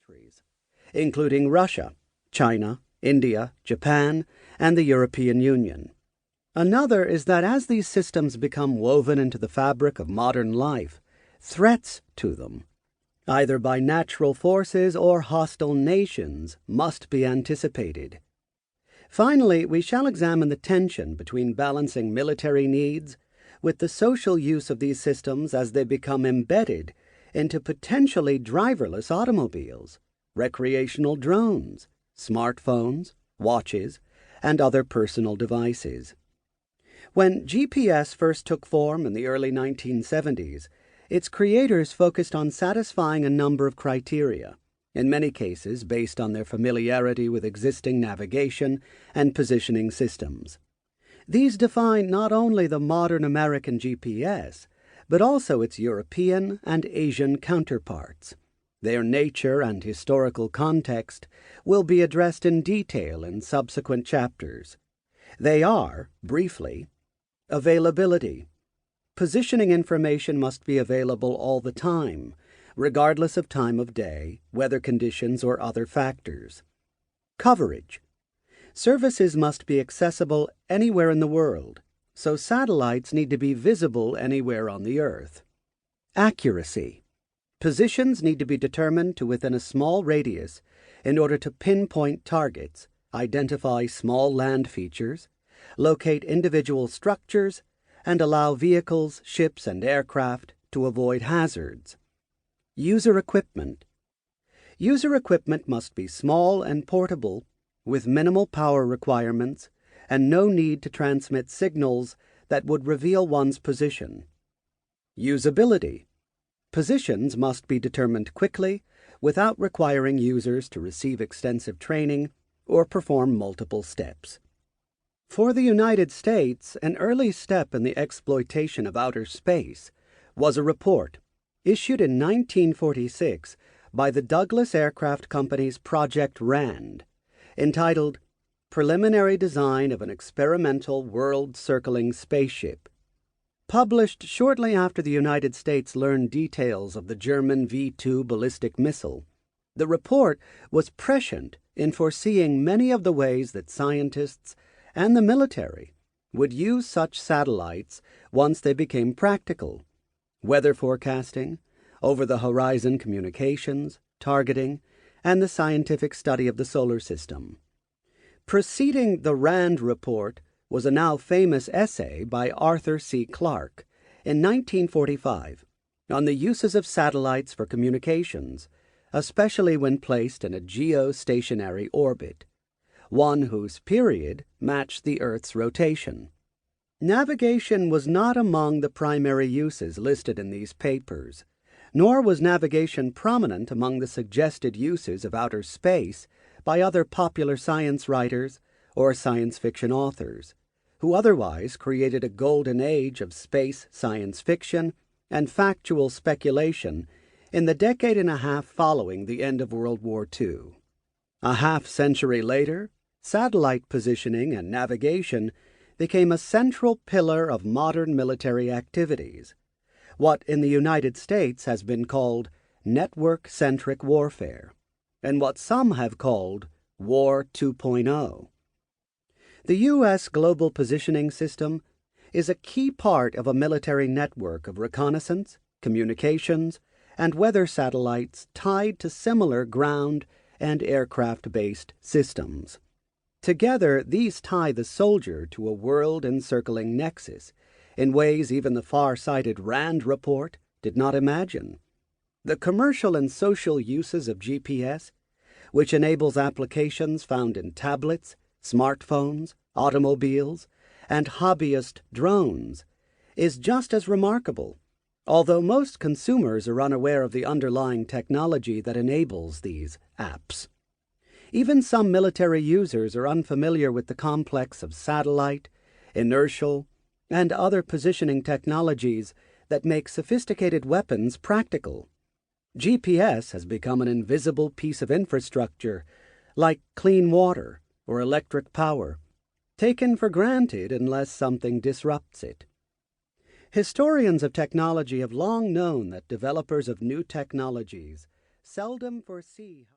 countries, including Russia, China, India, Japan, and the European Union. Another is that as these systems become woven into the fabric of modern life, threats to them, either by natural forces or hostile nations, must be anticipated. Finally, we shall examine the tension between balancing military needs with the social use of these systems as they become embedded into potentially driverless automobiles, recreational drones, smartphones, watches, and other personal devices. When GPS first took form in the early 1970s, its creators focused on satisfying a number of criteria, in many cases based on their familiarity with existing navigation and positioning systems. These define not only the modern American GPS, but also its European and Asian counterparts. Their nature and historical context will be addressed in detail in subsequent chapters. They are, briefly, availability. Positioning information must be available all the time, regardless of time of day, weather conditions, or other factors. Coverage. Services must be accessible anywhere in the world, so satellites need to be visible anywhere on the Earth. Accuracy. Positions need to be determined to within a small radius in order to pinpoint targets, identify small land features, locate individual structures, and allow vehicles, ships, and aircraft to avoid hazards. User equipment. User equipment must be small and portable, with minimal power requirements and no need to transmit signals that would reveal one's position. Usability. Positions must be determined quickly without requiring users to receive extensive training or perform multiple steps. For the United States, an early step in the exploitation of outer space was a report issued in 1946 by the Douglas Aircraft Company's Project RAND, entitled Preliminary Design of an Experimental World-Circling Spaceship. Published shortly after the United States learned details of the German V-2 ballistic missile, the report was prescient in foreseeing many of the ways that scientists and the military would use such satellites once they became practical: weather forecasting, over-the-horizon communications, targeting, and the scientific study of the solar system. Preceding the RAND report was a now famous essay by Arthur C. Clarke in 1945 on the uses of satellites for communications, especially when placed in a geostationary orbit, one whose period matched the Earth's rotation. Navigation was not among the primary uses listed in these papers, nor was navigation prominent among the suggested uses of outer space by other popular science writers or science fiction authors, who otherwise created a golden age of space science fiction and factual speculation in the decade and a half following the end of World War II. A half-century later, satellite positioning and navigation became a central pillar of modern military activities, what in the United States has been called network-centric warfare, and what some have called War 2.0. The U.S. Global Positioning System is a key part of a military network of reconnaissance, communications, and weather satellites tied to similar ground and aircraft-based systems. Together, these tie the soldier to a world-encircling nexus in ways even the far-sighted RAND report did not imagine. The commercial and social uses of GPS, which enables applications found in tablets, smartphones, automobiles, and hobbyist drones, is just as remarkable, although most consumers are unaware of the underlying technology that enables these apps. Even some military users are unfamiliar with the complex of satellite, inertial, and other positioning technologies that make sophisticated weapons practical. GPS has become an invisible piece of infrastructure, like clean water or electric power, taken for granted unless something disrupts it. Historians of technology have long known that developers of new technologies seldom foresee